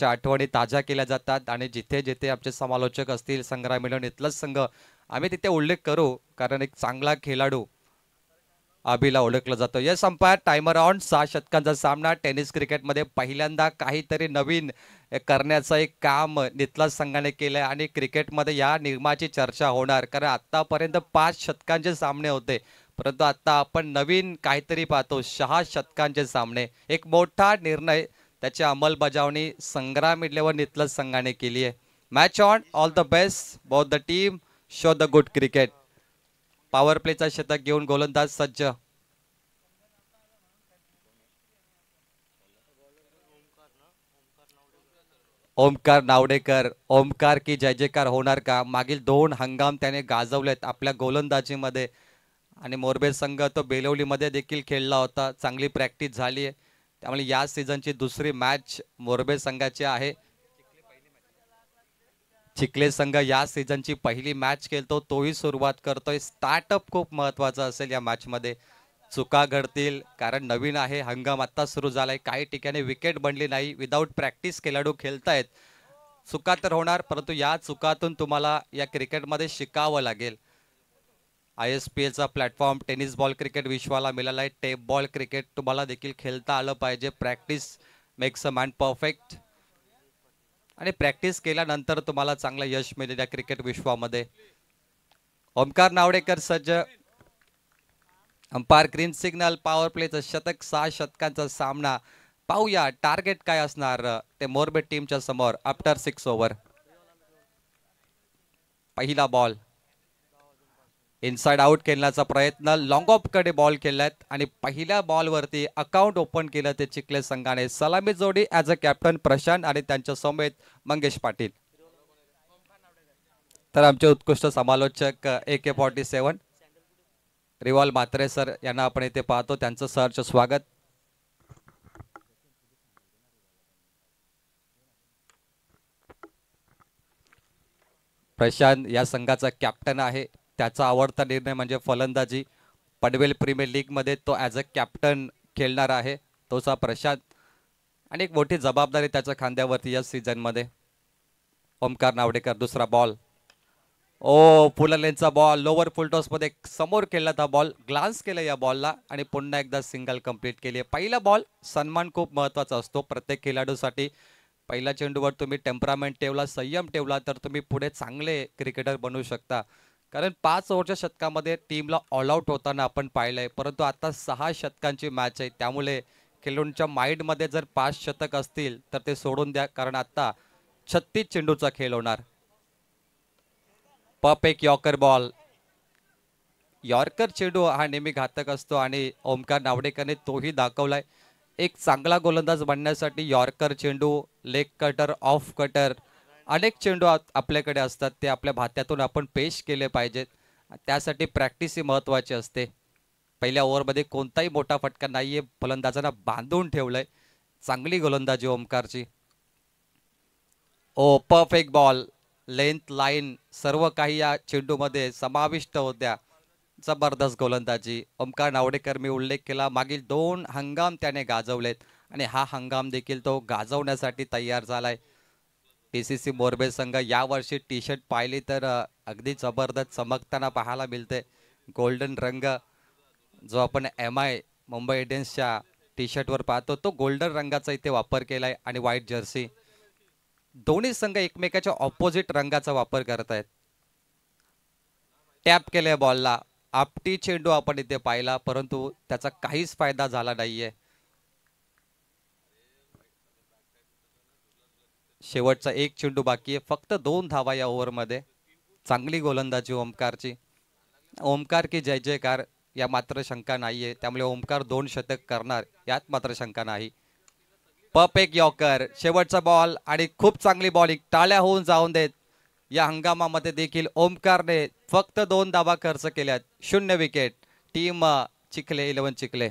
त्याच्या आठवणी ताज्या केल्या जातात आणि जिथे जिथे आमचे समालोचक असतील संग्राम मिलन इथलाच संघ आम्ही तिथे उल्लेख करू कारण एक चांगला खेळाडू अभिला ओळखलं जातं. Yes umpire timer on. 6 षटकांचा सामना टेनिस क्रिकेटमध्ये पहिल्यांदा काहीतरी नवीन करण्याचं एक काम नितलाज संघाने केलंय आणि क्रिकेटमध्ये या नियमाची चर्चा होणार कारण आतापर्यंत 5 षटकांचे सामने होते परंतु आता आपण नवीन काहीतरी पाहतो. 6 षटकांचे सामने एक मोठा निर्णय त्याची अंमलबजावणी संग्राम व नितलज संघाने केली आहे. Match on. All the best both the team. Show the good cricket. Power प्लेचा शतक घेऊन गोलंदाज सज्ज. ओमकार नावडेकर. ओमकार की जय जयकार होणार का? मागील 2 हंगाम त्याने गाजवलेत आपल्या गोलंदाजीमध्ये आणि मोरबे संघ तो बेलवलीमध्ये देखील खेळला होता. चांगली प्रॅक्टिस झाली आहे त्यामुळे या सीझनची दुसरी मॅच मोरबे संघाची आहे. चिखले संघ या सीझनची पहिली मॅच खेळतो तोही सुरुवात करतोय. स्टार्टअप खूप महत्वाचा असेल या मॅचमध्ये. चुका घडतील कारण नवीन आहे हंगाम आत्ता सुरू झालाय. काही ठिकाणी विकेट बनली नाही. विदाऊट प्रॅक्टिस खेळाडू खेळतायत. चुका तर होणार परंतु या चुकातून तुम्हाला या क्रिकेटमध्ये शिकावं लागेल. ISPLचा प्लॅटफॉर्म टेनिस बॉल क्रिकेट विश्वाला मिळाला आहे. टेप बॉल क्रिकेट तुम्हाला देखील खेळता आलं पाहिजे. Practice makes a man perfect आणि प्रॅक्टिस केल्यानंतर तुम्हाला चांगलं यश मिळेल या क्रिकेट विश्वामध्ये. ओमकार नावडेकर सज्ज. Umpire green signal. पॉवर प्लेचं शतक. 6 षटकांचा सामना. पाहूया टार्गेट काय असणार ते मोरबे टीमच्या समोर आफ्टर 6 ओव्हर. पहिला बॉल इनसाइड आउट खेळण्याचा प्रयत्न. लॉंग ऑफ कडे बॉल खेळलात आणि पहिल्या बॉलवरती अकाउंट ओपन केलं ते चिखले संघाने. सलामी जोडी ॲज अ कॅप्टन प्रशांत आणि त्यांच्या समेत मंगेश पाटील. तर आमचे उत्कृष्ट समालोचक AK-47 रिवॉल म्हात्रे सर यांना आपण इथे पाहतो. त्यांचं सहर्ष स्वागत. प्रशांत या संघाचा कॅप्टन आहे. त्याचा आवडता निर्णय म्हणजे फलंदाजी. पनवेल प्रीमियर लीगमध्ये तो ॲज अ कॅप्टन खेळणार आहे तोचा प्रशांत आणि एक मोठी जबाबदारी त्याच्या खांद्यावरती या सीझनमध्ये. ओमकार नावडेकर दुसरा बॉल. फुललेनचा बॉल लोअर फुलटॉसमध्ये समोर खेळला था बॉल. ग्लान्स केलं या बॉलला आणि पुन्हा एकदा सिंगल कंप्लीट केली. पहिला बॉल सन्मान खूप महत्त्वाचा असतो प्रत्येक खेळाडूसाठी. पहिल्या चेंडूवर तुम्ही टेम्परामेंट ठेवला संयम ठेवला तर तुम्ही पुढे चांगले क्रिकेटर बनवू शकता. कारण 5 ओव्हरच्या शतकामध्ये टीमला ऑल आउट होताना आपण पाहिलंय परंतु आता 6 षटकांची मॅच आहे त्यामुळे खेळाडूंच्या माइंडमध्ये जर 5 षटक असतील तर ते सोडून द्या कारण आता 36 चेंडूचा खेळ होणार. पप एक यॉर्कर बॉल. यॉर्कर चेंडू हा नेहमी घातक असतो आणि ओमकार नावडेकरने तोही दाखवलाय. एक चांगला गोलंदाज बनण्यासाठी यॉर्कर चेंडू लेग कटर ऑफ कटर अनेक चेंडू आपल्याकडे असतात ते आपल्या भात्यातून आपण पेश केले पाहिजेत. त्यासाठी प्रॅक्टिस ही महत्त्वाची असते. पहिल्या ओव्हरमध्ये कोणताही मोठा फटका नाहीये. फलंदाजांना बांधून ठेवलंय. चांगली गोलंदाजी ओमकारची. Perfect ball. लेंथ लाईन सर्व काही या चेंडूमध्ये समाविष्ट होत्या. जबरदस्त गोलंदाजी. ओमकार नावडेकर मी उल्लेख केला मागील 2 हंगाम त्याने गाजवलेत आणि हा हंगाम देखील तो गाजवण्यासाठी तयार झालाय. TCC मोरबे संघ यावर्षी टी शर्ट पाहिली तर अगदी जबरदस्त चमकताना पाहायला मिळते. गोल्डन रंग जो आपण MI मुंबई इंडियन्सच्या टी शर्टवर पाहतो तो गोल्डन रंगाचा इथे वापर केलाय आणि व्हाईट जर्सी. दोन्ही संघ एकमेकाच्या ऑपोजिट रंगाचा वापर करत आहेत. टॅप केले बॉलला. आपटी चेंडू आपण इथे पाहिला परंतु त्याचा काहीच फायदा झाला नाहीये. शेवटचा एक चेंडू बाकी आहे. फक्त 2 धावा या ओव्हरमध्ये. चांगली गोलंदाजी ओमकारची. ओमकार की जय जयकार या मात्र शंका नाहीये त्यामुळे ओमकार 2 शतक करणार यात मात्र शंका नाही. पप एक यॉर्कर. शेवटचा बॉल आणि खूप चांगली बॉलिंग. टाळ्या होऊन जाऊन देत. या हंगामामध्ये देखील ओमकारने फक्त 2 धावा खर्च केल्यात. 0 विकेट. टीम चिखले 11 चिखले.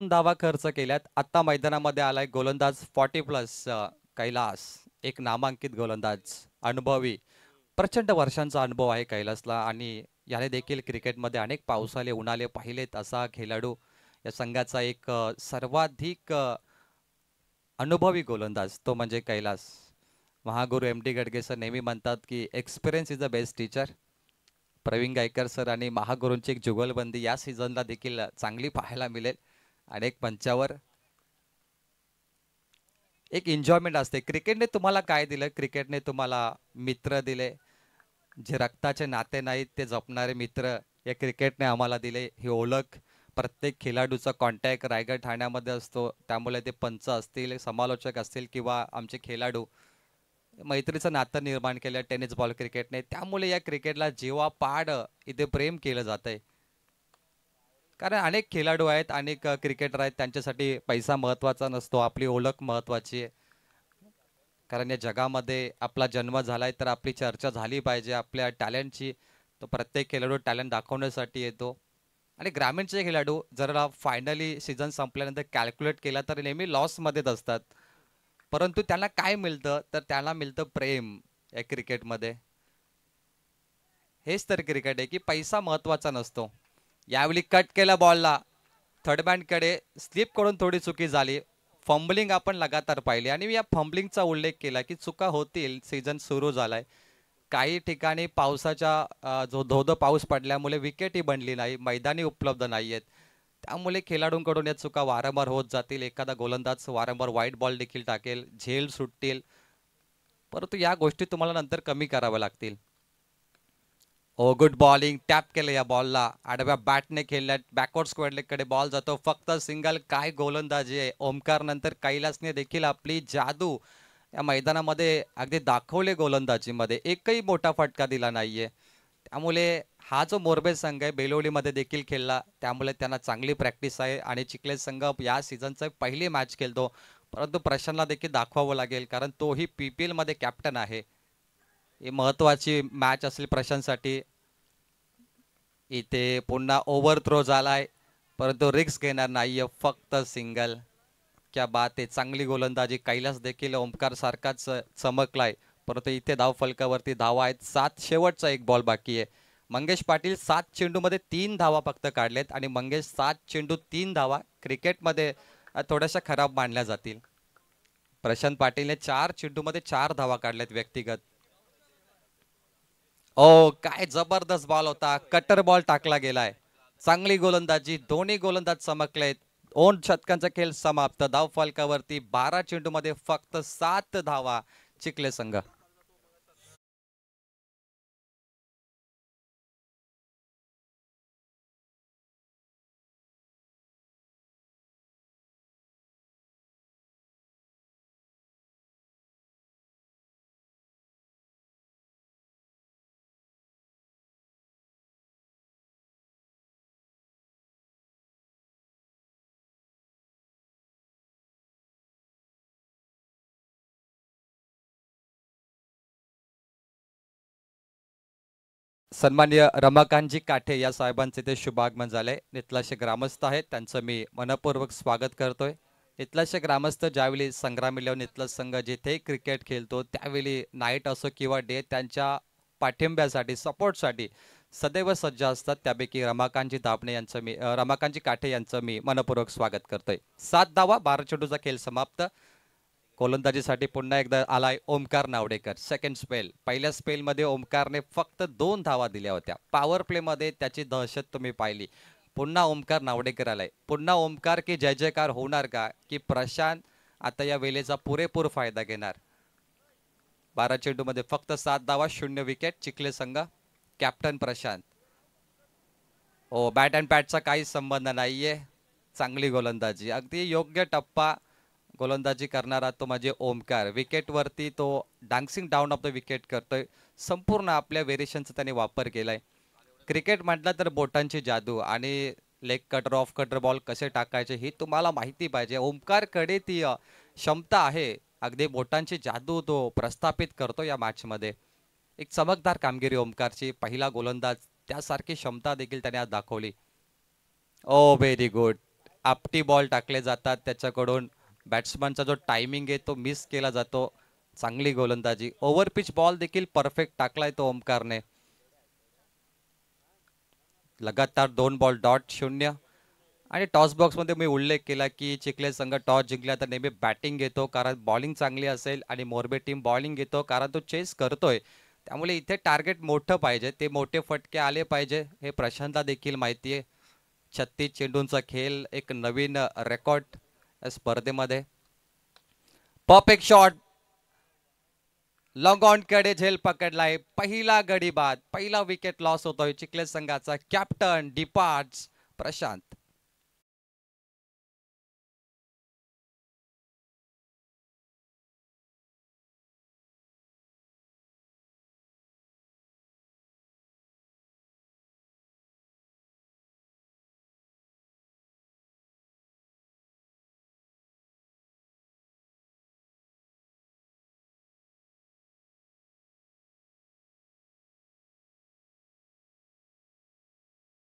धावा खर्च केल्यात. आता मैदानामध्ये आलाय गोलंदाज 40+ कैलास, एक नामांकित गोलंदाज, अनुभवी, प्रचंड वर्षांचा अनुभव आहे कैलासला आणि याने देखील क्रिकेटमध्ये अनेक पावसाळे उन्हाळे पाहिलेत असा खेळाडू. या संघाचा एक सर्वाधिक अनुभवी गोलंदाज तो म्हणजे Kailas. Mahaguru M D Gadge sir नेहमी म्हणतात की experience is the best teacher. Pravin Gaykar sir आणि महागुरूंची एक जुगलबंदी या सीझनला देखील चांगली पाहायला मिळेल. अनेक मंचावर एक एन्जॉयमेंट असते. क्रिकेटने तुम्हाला काय दिलं? क्रिकेटने तुम्हाला मित्र दिले, जे रक्ताचे नाते नाहीत ते जपणारे मित्र या क्रिकेटने आम्हाला दिले. ही ओळख प्रत्येक खेळाडूचा कॉन्टॅक्ट रायगड ठाण्यामध्ये असतो. त्यामुळे ते पंच असतील, समालोचक असतील किंवा आमचे खेळाडू, मैत्रीचं नातं निर्माण केलं टेनिस बॉल क्रिकेटने. त्यामुळे या क्रिकेटला जीवापाड इथे प्रेम केलं जातंय. कारण अनेक खेळाडू आहेत, अनेक क्रिकेटर आहेत, त्यांच्यासाठी पैसा महत्त्वाचा नसतो, आपली ओळख महत्त्वाची आहे. कारण या जगामध्ये आपला जन्म झालाय तर आपली चर्चा झाली पाहिजे आपल्या टॅलेंटची. तो प्रत्येक खेळाडू टॅलेंट दाखवण्यासाठी येतो. आणि ग्रामीणचे खेळाडू जर फायनली सीझन संपल्यानंतर कॅल्क्युलेट केला तर नेहमी लॉसमध्येच असतात. परंतु त्यांना काय मिळतं? तर त्यांना मिळतं प्रेम या क्रिकेटमध्ये. हेच तर क्रिकेट आहे की पैसा महत्त्वाचा नसतो. यावेळी कट केला बॉलला, थर्ड बॅटकडे स्लिप करून थोडी चुकी झाली. फंबलिंग आपण लगातार पाहिली आणि मी या फंबलिंगचा उल्लेख केला की चुका होतील, सीझन सुरू झालाय. काही ठिकाणी पावसाच्या जो धोधो पाऊस पडल्यामुळे विकेटही बनली नाही, मैदानी उपलब्ध नाही आहेत. त्यामुळे खेळाडूंकडून या चुका वारंवार होत जातील. एखादा गोलंदाज वारंवार वाईट बॉल देखील टाकेल, झेल सुटतील, परंतु या गोष्टी तुम्हाला नंतर कमी कराव्या लागतील. ओ गुड बॉलिंग, टॅप केलं या बॉलला, आडव्या बॅटने खेळल्यात, बॅकवर्ड स्क्वेअर लेगकडे बॉल जातो, फक्त सिंगल. काय गोलंदाजी आहे! ओमकार नंतर कैलासने देखील आपली जादू या मैदानामध्ये अगदी दाखवले. गोलंदाजीमध्ये एकही मोठा फटका दिला नाहीये. त्यामुळे हा जो मोरबे संघ आहे बेलोलीमध्ये देखील खेळला, त्यामुळे त्यांना चांगली प्रॅक्टिस आहे आणि चिखले संघ या सीझनचं पहिली मॅच खेळतो. परंतु प्रशांतला देखील दाखवावं लागेल कारण तोही PPL मध्ये कॅप्टन आहे. ही महत्वाची मॅच असेल प्रशांतसाठी. इथे पुन्हा ओव्हर थ्रो झालाय, परंतु रिक्स घेणार नाहीये, फक्त सिंगल. क्या बात आहे! चांगली गोलंदाजी. कैलास देखील ओमकार सारखाच चमकलाय, परंतु इथे धाव फलकावरती धावा आहेत. 7 शेवटचा एक बॉल बाकी आहे. मंगेश पाटील 7 चेंडूमध्ये 3 धावा फक्त काढलेत आणि मंगेश 7 चेंडू 3 धावा क्रिकेटमध्ये थोड्याशा खराब मानल्या जातील. प्रशांत पाटीलने 4 चेंडूमध्ये 4 धावा काढल्यात व्यक्तिगत. ओ काय जबरदस्त बॉल होता, कटर बॉल टाकला गेलाय. चांगली गोलंदाजी, दोन्ही गोलंदाज चमकलेत. 2 षटकांचा खेळ समाप्त. धाव फलकावरती 12 चेंडूमध्ये फक्त 7 धावा चिखले संघ. सन्माननीय रमाकांतजी काठे या साहेबांचे ते शुभागमन झाले. इथलाशे ग्रामस्थ आहेत, त्यांचं मी मनपूर्वक स्वागत करतोय. इथलाशे ग्रामस्थ ज्यावेळी संग्राम इलेव्हन इथला संघ जिथे क्रिकेट खेळतो त्यावेळी नाईट असो किंवा डे त्यांच्या पाठिंब्यासाठी, सपोर्टसाठी सदैव सज्ज असतात. त्यापैकी रमाकांतजी दाभणे यांचं मी रमाकांतजी काठे यांचं मी मनपूर्वक स्वागत करतोय. 7 धावा, 12 चेंडूचा खेळ समाप्त. गोलंदाजीसाठी पुन्हा एकदा आलाय ओमकार नावडेकर. Second spell. पहिल्या स्पेलमध्ये ओमकारने फक्त 2 धावा दिल्या होत्या. पॉवर प्लेमध्ये त्याची दहशत तुम्ही पाहिली. पुन्हा ओमकार नावडेकर आलाय. पुन्हा ओमकार की जय जयकार होणार का की प्रशांत आता या वेळेचा पुरेपूर फायदा घेणार? 12 चेंडूमध्ये फक्त 7 धावा, 0 विकेट. चिखले संघ, कॅप्टन प्रशांत. ओ बॅट अँड पॅटचा काही संबंध नाहीये. चांगली गोलंदाजी, अगदी योग्य टप्पा गोलंदाजी करणारा तो म्हणजे ओमकार. विकेटवरती तो dancing down of the wicket करतोय. संपूर्ण आपल्या व्हेरिएशनचा त्याने वापर केलाय. क्रिकेट म्हटलं तर बोटांची जादू आणि leg cutter, off cutter ball कसे टाकायचे ही तुम्हाला माहिती पाहिजे. ओमकारकडे ती क्षमता आहे. अगदी बोटांची जादू तो प्रस्थापित करतो या मॅचमध्ये. एक चमकदार कामगिरी ओमकारची. पहिला गोलंदाज त्यासारखी क्षमता देखील त्याने आज दाखवली. ओ व्हेरी गुड. आपटी बॉल टाकले जातात त्याच्याकडून. बॅट्समनचा जो टायमिंग आहे तो मिस केला जातो. चांगली गोलंदाजी. ओव्हरपिच बॉल देखील परफेक्ट टाकलाय तो ओमकारने. लगातार 2 बॉल डॉट 0. आणि टॉस बॉक्समध्ये मी उल्लेख केला की चिखले संघ टॉस जिंकला तर नेहमी बॅटिंग घेतो कारण बॉलिंग चांगली असेल आणि मोरबे टीम बॉलिंग घेतो कारण तो चेस करतोय. त्यामुळे इथे टार्गेट मोठं पाहिजे. ते मोठे फटके आले पाहिजे हे प्रशांतला देखील माहिती आहे. 36 चेंडूंचा खेळ एक नवीन रेकॉर्ड या स्पर्धेमध्ये. Perfect shot. लॉंग ऑन कडे झेल पकडलाय. पहिला गडी बाद. पहिला विकेट लॉस होतोय चिखले संघाचा. Captain departs Prashant.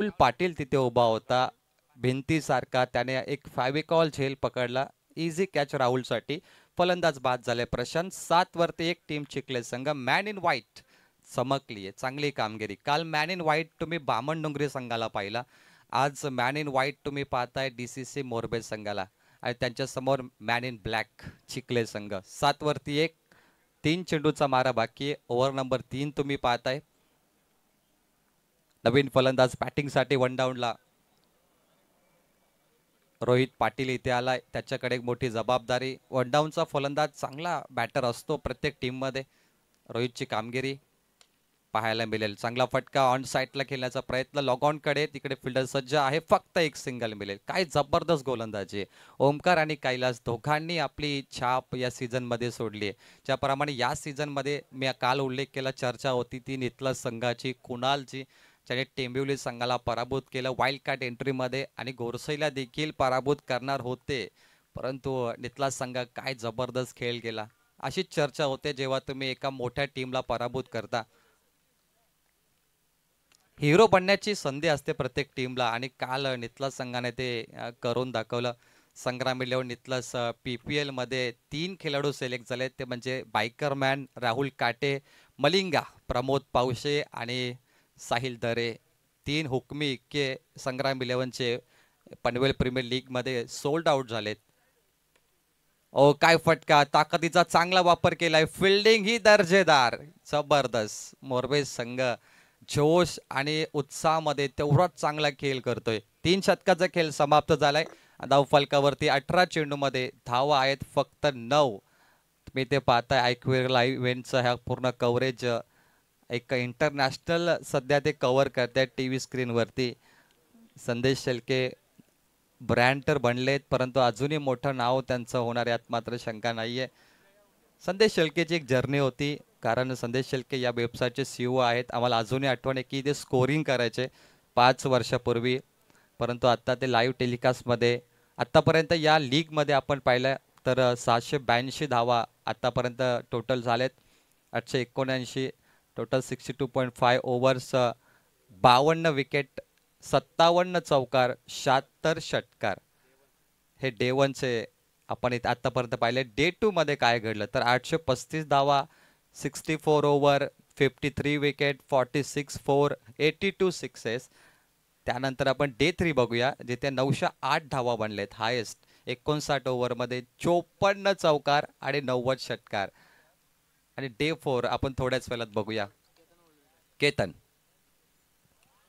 राहुल पाटील तिथे उभा होता भिंतीसारखा. त्याने एक फॅविकॉल झेल पकडला. इझी कॅच राहुलसाठी. फलंदाज बाद झाले प्रशांत. 7 वरती 1 टीम चिखले संघ. मॅन इन व्हाईट चमकली आहे. चांगली कामगिरी. काल मॅन इन व्हाईट तुम्ही बामणडोंगरी संघाला पाहिला. आज मॅन इन व्हाईट तुम्ही पाहताय DCC मोरबे संघाला. आणि त्यांच्या समोर मॅन इन ब्लॅक चिखले संघ. 7 वरती 1. 3 चेंडूचा मारा बाकी. ओव्हर नंबर 3 तुम्ही पाहताय. नवीन फलंदाज बॅटिंगसाठी वन डाऊनला. रोहित पाटील इथे आलाय. त्याच्याकडे एक मोठी जबाबदारी. वन डाऊनचा फलंदाज चांगला बॅटर असतो प्रत्येक टीम मध्ये. रोहितची कामगिरी पाहायला मिळेल. चांगला फटका ऑन साईडला खेळण्याचा प्रयत्न. लॉग ऑन कडे तिकडे फिल्डर सज्ज आहे. फक्त एक सिंगल मिळेल. काय जबरदस्त गोलंदाजी. ओमकार आणि कैलास दोघांनी आपली छाप या सीझन मध्ये सोडली आहे. ज्याप्रमाणे या सीझन मध्ये मी काल उल्लेख केला चर्चा होती ती नितलस संघाची, कुणालची, ज्याने टेंबिवली संघाला पराभूत केलं वाईल्ड कार्ड एंट्रीमध्ये आणि गोरसईला देखील पराभूत करणार होते. परंतु नितलास संघ काय जबरदस्त खेळ केला. अशीच चर्चा होते जेव्हा तुम्ही एका मोठ्या टीमला पराभूत करता. हिरो बनण्याची संधी असते प्रत्येक टीमला आणि काल नितलास संघाने ते करून दाखवलं. संग्राम इलेव्हन नितलास PPL मध्ये 3 खेळाडू सिलेक्ट झाले. ते म्हणजे बायकरमॅन राहुल काटे, मलिंगा प्रमोद पावशे आणि साहिल दरे. 3 हुकमी इक्के संग्राम इलेव्हनचे पनवेल प्रीमियर लीग मध्ये सोल्ड आउट झालेत. ओ काय फटका. ताकदीचा चांगला वापर केलाय. फिल्डिंग ही दर्जेदार. जबरदस्त. मोरबे संघ जोश आणि उत्साहामध्ये तेवढाच चांगला खेळ करतोय. 3 षटकाचा खेळ समाप्त झालाय. धाव फलकावरती 18 चेंडूमध्ये धावा आहेत फक्त 9. तुम्ही ते पाहताय IQR लाईव्ह इव्हेंटचं ह्या पूर्ण कव्हरेज एक इंटरनॅशनल सध्या ते कव्हर करतायत टीव्ही स्क्रीनवरती. संदेश शेळके ब्रँड तर बनलेत परंतु अजूनही मोठं नाव त्यांचं होणार यात मात्र शंका नाहीये. संदेश शेळकेची एक जर्नी होती कारण संदेश शेळके या वेबसाईटचे CEO आहेत. आम्हाला अजूनही आठवण आहे की ते स्कोरिंग करायचे 5 वर्षापूर्वी. परंतु आता ते लाईव्ह टेलिकास्टमध्ये आत्तापर्यंत या लीगमध्ये आपण पाहिलं तर 782 धावा आत्तापर्यंत टोटल झालेत. 879 टोटल 62.5 ओव्हर्स. 52 विकेट, 57 चौकार, 76 षटकार. हे डे 1चे आपण इथे आतापर्यंत पाहिले. डे 2 मध्ये काय घडलं तर 835 धावा, 64 ओव्हर, 53 विकेट, 46 4, 82 सिक्सेस. त्यानंतर आपण डे 3 बघूया जिथे 908 धावा बनलेत हायेस्ट. 59 ओव्हरमध्ये 54 चौकार आणि 90 षटकार. आणि डे 4 आपण थोड्याच वेळात बघूया. Ketan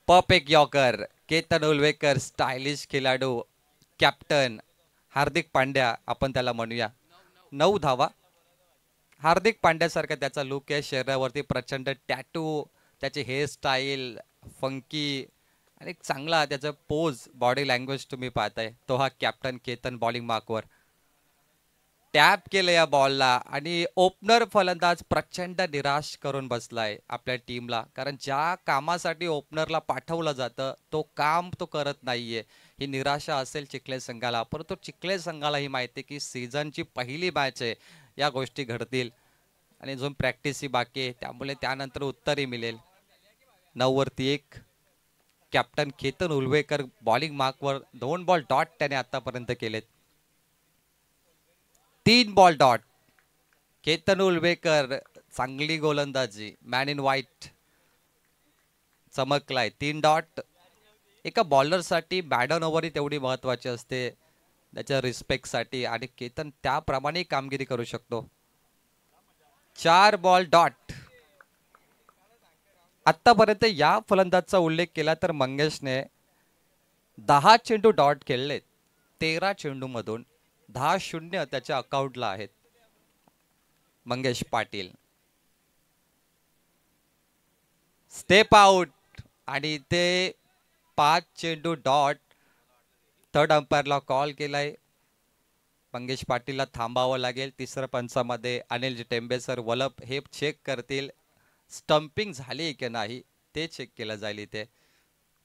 perfect yorker. Ketan Ulwekar stylish खेळाडू. कॅप्टन हार्दिक पांड्या आपण त्याला म्हणूया. 9 धावा. हार्दिक पांड्यासारखा त्याचा लुक आहे. शरीरावरती प्रचंड टॅटू, त्याचे हेअरस्टाईल फंकी आणि चांगला त्याचा पोज बॉडी लँग्वेज तुम्ही पाहताय. तो हा कॅप्टन केतन बॉलिंग मार्कवर टॅप केलं या बॉलला आणि ओपनर फलंदाज प्रचंड निराश करून बसलाय आपल्या टीमला. कारण ज्या कामासाठी ओपनरला पाठवलं जातं तो काम तो करत नाहीये. ही निराशा असेल चिखले संघाला. परंतु चिखले संघाला ही माहिती आहे की सीझनची पहिली मॅच आहे. या गोष्टी घडतील आणि अजून प्रॅक्टिस ही बाकी आहे त्यामुळे त्यानंतर उत्तरही मिळेल. 9 वरती 1. कॅप्टन केतन उलवेकर बॉलिंग मार्कवर 2 बॉल डॉट त्याने आतापर्यंत केलेत. 3 बॉल डॉट. केतन उलवेकर चांगली गोलंदाजी, मॅन इन व्हाईट चमकलाय. 3 डॉट. एका बॉलरसाठी बॅडन ओव्हर ही तेवढी महत्वाची असते त्याच्या रिस्पेक्टसाठी आणि केतन त्याप्रमाणे कामगिरी करू शकतो. 4 बॉल डॉट. आतापर्यंत या फलंदाजचा उल्लेख केला तर मंगेशने 10 चेंडू डॉट खेळलेत. 13 चेंडू मधून 10-0 त्याच्या अकाउंटला आहेत. मंगेश पाटील स्टेप आउट आणि ते 5 चेंडू डॉट. थर्ड अंपायरला कॉल केलाय. मंगेश पाटीलला थांबावं लागेल. तिसऱ्या पंचामध्ये अनिल टेंबे सर वलप हे चेक करतील स्टंपिंग झाली की नाही ते चेक केलं जाईल इथे.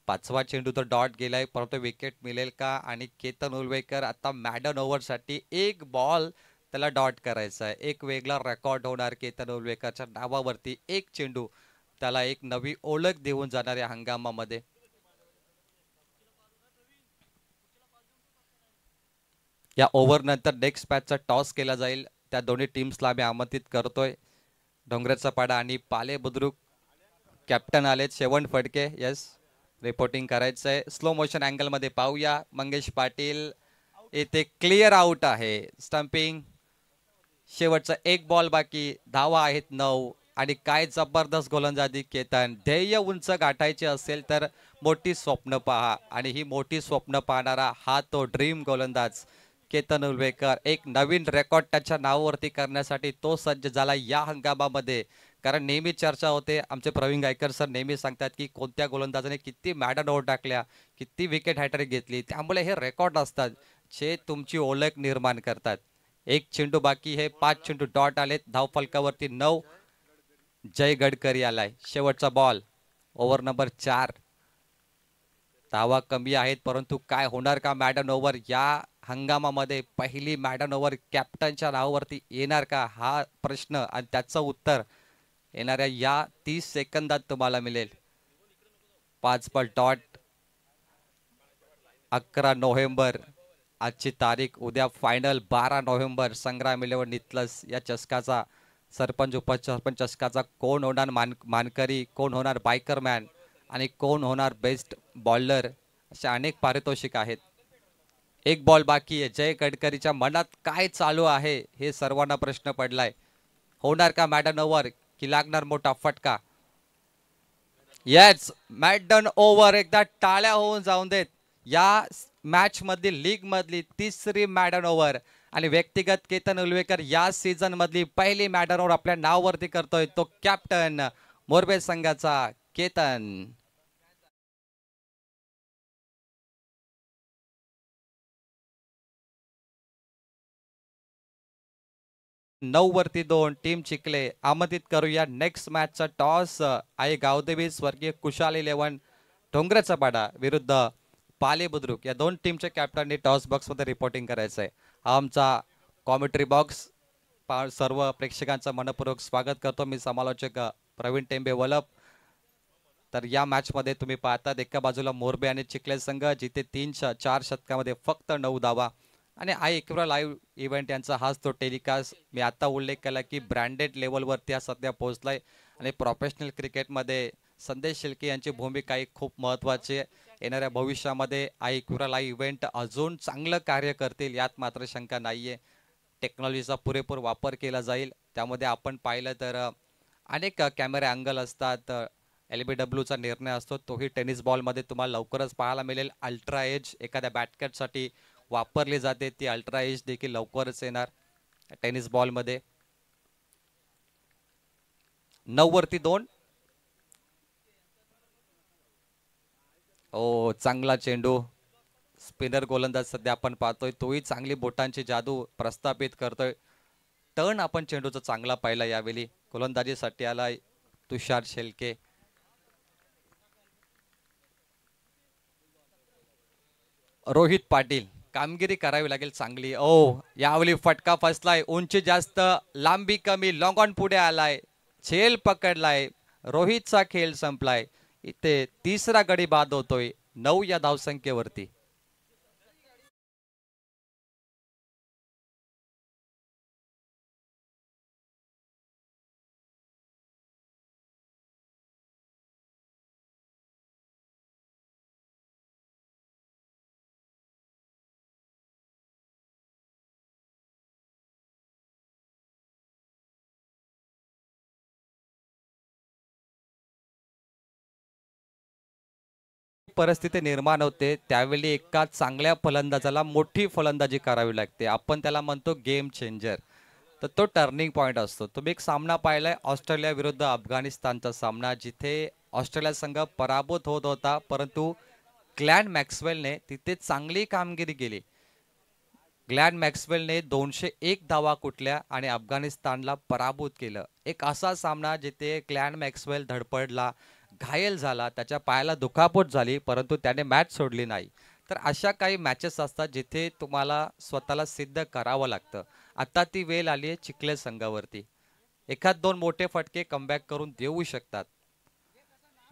5वा चेंडू तर डॉट गेलाय परंतु विकेट मिळेल का. आणि केतन उलवेकर आता मॅडन ओव्हरसाठी 1 बॉल त्याला डॉट करायचा आहे. एक वेगळा रेकॉर्ड होणार केतन उलवेकरच्या नावावरती. 1 चेंडू त्याला एक नवी ओळख देऊन जाणार या हंगामामध्ये. या ओव्हर नंतर नेक्स्ट मॅचचा टॉस केला जाईल. त्या दोन्ही टीम्सला आम्ही आमंत्रित करतोय. डोंगराचा पाडा आणि पाले बुद्रुक कॅप्टन आलेत. शेवंत फडके यस रिपोर्टिंग करायचंय. स्लो मोशन अँगल मध्ये पाहूया. मंगेश पाटील इथे क्लिअर आउट आहे. स्टंपिंग. शेवटचा 1 बॉल बाकी. धावा आहेत 9 आणि काय जबरदस्त गोलंदाजी केतन. ध्येय उंच गाठायचे असेल तर मोठी स्वप्न पहा आणि ही मोठी स्वप्न पाहणारा हा तो ड्रीम गोलंदाज केतन उलवेकर. एक नवीन रेकॉर्ड त्याच्या नावावरती करण्यासाठी तो सज्ज झाला या हंगामामध्ये. कारण नेहमी चर्चा होते. आमचे प्रवीण गायकर सर नेहमी सांगतात की कोणत्या गोलंदाजाने किती मॅडन ओव्हर टाकल्या, किती विकेट हॅट्रिक घेतली. त्यामुळे हे रेकॉर्ड असतात जे तुमची ओळख निर्माण करतात. 1 चेंडू बाकी. हे 5 चेंडू डॉट आलेत. धावफलकावरती 9. जय गडकरी आलाय. शेवटचा बॉल. Over number 4. धावा कमी आहेत परंतु काय होणार का मॅडन ओव्हर या हंगामामध्ये. पहिली मॅडन ओव्हर कॅप्टनच्या नावावरती येणार का हा प्रश्न आणि त्याचं उत्तर येणाऱ्या या 30 सेकंदात तुम्हाला मिळेल. 5 बॉल डॉट. 11 नोव्हेंबर आजची तारीख. उद्या फायनल 12 नोव्हेंबर. संग्राम 11 नितलस या चषकाचा सरपंच उपसरपंच चषकाचा कोण होणार मानकरी, कोण होणार बायकरमॅन आणि कोण होणार बेस्ट बॉलर अशा अनेक पारितोषिक आहेत. 1 बॉल बाकी आहे. जय गडकरीच्या मनात काय चालू आहे हे सर्वांना प्रश्न पडलाय. होणार का मॅडन ओव्हर की लागणार मोठा फटका. Yes madden over. एकदा टाळ्या होऊन जाऊन देत. या मॅच मधली लीग मधली 3री मॅडन ओव्हर आणि व्यक्तिगत केतन उलवेकर या सीझन मधली पहिली मॅडन ओव्हर आपल्या नावावरती करतोय तो कॅप्टन मोरबे संघाचा केतन. 9 वरती 2 टीम जिंकले. आमंत्रित करूया नेक्स्ट मॅचचा टॉस आहे. गावदेवी स्वर्गीय कुशाल 11 डोंगराचा पाडा विरुद्ध पाले बुद्रुक या 2 टीमच्या कॅप्टननी टॉस बॉक्स मध्ये रिपोर्टिंग करायचं आहे. हा आमचा कॉमेंट्री बॉक्स. सर्व प्रेक्षकांचं मनपूर्वक स्वागत करतो. मी समालोचक प्रवीण टेंबे वलप. तर या मॅच मध्ये तुम्ही पाहतात एका बाजूला मोरबे आणि चिखले संघ जिथे 3-4 षटकामध्ये फक्त 9 धावा आणि आई इक्रा लाईव्ह इव्हेंट यांचा हाच तो टेलिकास्ट. मी आता उल्लेख केला की ब्रँडेड लेवलवरती हा सध्या पोहोचलाय आणि प्रोफेशनल क्रिकेटमध्ये संदेश शिल्के यांची भूमिका ही खूप महत्त्वाची आहे. येणाऱ्या भविष्यामध्ये आई इक्रा लाईव्ह इव्हेंट अजून चांगलं कार्य करतील यात मात्र शंका नाहीये. टेक्नॉलॉजीचा पुरेपूर वापर केला जाईल. त्यामध्ये आपण पाहिलं तर अनेक कॅमेरा अँगल असतात. LBWचा निर्णय असतो तोही टेनिस बॉलमध्ये तुम्हाला लवकरच पाहायला मिळेल. अल्ट्रा एज एखाद्या बॅटकटसाठी वापरली जाते ती अल्ट्रा एज देखील लवकरच येणार टेनिस बॉलमध्ये. 9 वरती 2. ओ चांगला चेंडू. स्पिनर गोलंदाज सध्या आपण पाहतोय तोही चांगली बोटांची जादू प्रस्थापित करतोय. टर्न आपण चेंडूचा चांगला पाहिला यावेळी. गोलंदाजीसाठी आलाय तुषार शेलके. रोहित पाटील कामगिरी करावी लागेल चांगली. ओ यावेळी फटका फसलाय. उंची जास्त लांबी कमी. लॉंग ऑन पुढे आलाय. झेल पकडलाय. रोहितचा खेळ संपलाय. इथे तिसरा गडी बाद होतोय 9 या धावसंख्येवरती. परिस्थिती निर्माण होते त्यावेळी एका चांगल्या फलंदाजाला मोठी फलंदाजी करावी लागते. आपण त्याला म्हणतो गेम चेंजर. तर तो टर्निंग पॉइंट असतो. तुम्ही एक सामना पाहिलाय ऑस्ट्रेलिया विरुद्ध अफगाणिस्तानचा सामना, जिथे ऑस्ट्रेलिया संघ पराभूत होत होता, परंतु ग्लॅन मॅक्सवेलने तिथे चांगली कामगिरी केली. ग्लॅन मॅक्सवेलने 201 धावा कुठल्या आणि अफगाणिस्तानला पराभूत केलं. एक असा सामना जिथे ग्लॅन मॅक्सवेल धडपडला, घायल झाला, त्याच्या पायाला दुखापत झाली, परंतु त्याने मॅच सोडली नाही. तर अशा काही मॅचेस असतात जिथे तुम्हाला स्वतःला सिद्ध करावं लागतं. आता ती वेळ आली आहे चिखले संघावरती. एखाद दोन मोठे फटके कमबॅक करून देऊ शकतात.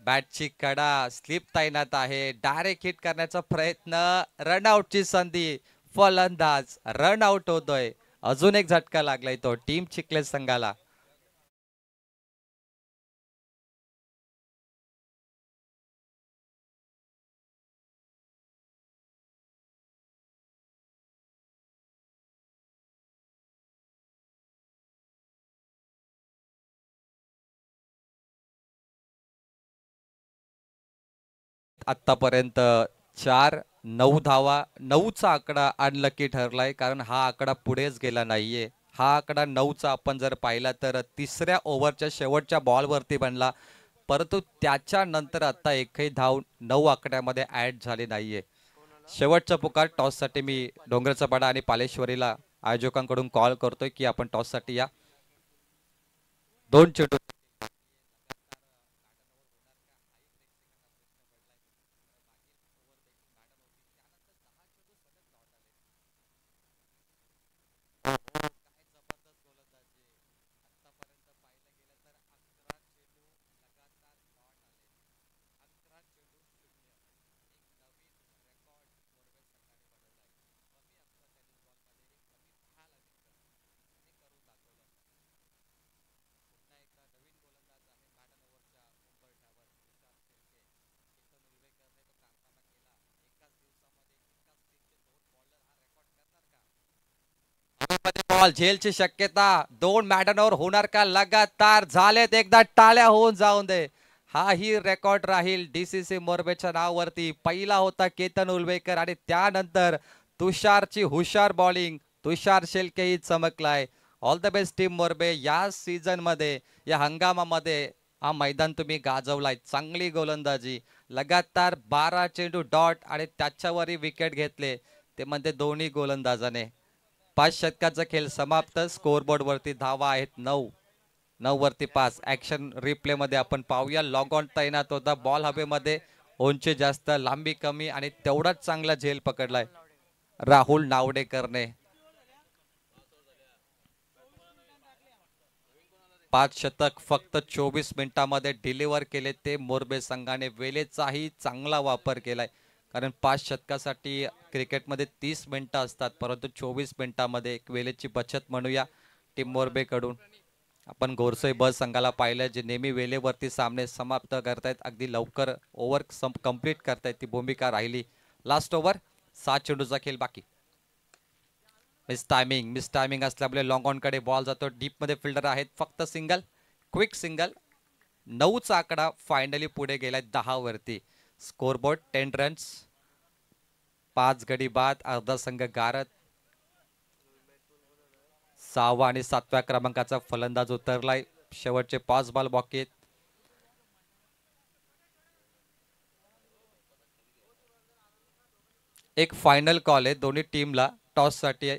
बॅटची कडा स्लिप तैनात आहे, डायरेक्ट हिट करण्याचा प्रयत्न, रनआउटची संधी, फलंदाज रन आउट होतोय. अजून एक झटका लागलाय तो टीम चिखले संघाला. आतापर्यंत 4-9 धावा, 9चा आकडा अनलकी ठरलाय, कारण हा आकडा पुढेच गेला नाहीये. हा आकडा 9चा आपण जर पाहिला तर तिसऱ्या ओव्हरच्या शेवटच्या बॉलवरती बनला, परंतु त्याच्यानंतर आता एकही धाव 9 आकड्यामध्ये ऍड झाली नाहीये. शेवटचा पुकार टॉससाठी मी डोंगरचा पाडा आणि पालेश्वरीला आयोजकांकडून कॉल करतोय की आपण टॉससाठी या. 2 चेंडू बॉल झेलची शक्यता, 2 मॅडनवर होणार का लगातार, झालेत एकदा टाळ्या होऊन जाऊन दे. हा ही रेकॉर्ड राहील डीसीसी मोरबेच्या नावावरती. पहिला होता केतन उलवेकर आणि त्यानंतर तुषारची हुशार बॉलिंग, तुषार शेलकेही चमकलाय. All the best team Morbe. या सीझन मध्ये, या हंगामामध्ये हा मैदान तुम्ही गाजवलाय. चांगली गोलंदाजी, लगातार 12 चेंडू डॉट आणि त्याच्यावरही विकेट घेतले, ते म्हणजे दोन्ही गोलंदाजाने. 5 षटकाचा खेळ समाप्त. स्कोरबोर्ड वरती धावा आहेत 9, 9 वरती 5. ऍक्शन रिप्ले मध्ये आपण पाहूया. लॉग ऑन तैनात होता, बॉल हवेमध्ये, उंची जास्त, लांबी कमी आणि तेवढाच चांगला झेल पकडलाय राहुल नावडेकरने. 5 षटक फक्त 24 मिनिटांमध्ये डिलिव्हर केले ते मोरबे संघाने. वेळेचाही चांगला वापर केलाय, कारण 5 षटकासाठी क्रिकेटमध्ये 30 मिनिटं असतात, परंतु 24 मिनिटांमध्ये एक वेळेची बचत म्हणूया टीम मोरबेकडून. आपण गोरसई बस संघाला पाहिलं, जे नेहमी वेळेवरती सामने समाप्त करतायत, अगदी लवकर ओव्हर कंप्लीट करतायत, ती भूमिका राहिली. लास्ट ओव्हर, 7 चेंडूचा खेळ बाकी. मिस टायमिंग असल्यामुळे लॉंग ऑन कडे बॉल जातो. डीप मध्ये फिल्डर आहेत, फक्त सिंगल, क्विक सिंगल. 9चा आकडा फायनली पुढे गेलाय 10 वरती. स्कोरबोर्ड 10 रन्स, 5 गडी बाद, अर्धा संघ गारत. 6वा आणि 7व्या क्रमांकाचा फलंदाज उतरलाय. शेवटचे 5 बॉल बाकी आहेत. एक फायनल कॉल आहे दोन्ही टीमला टॉस साठी.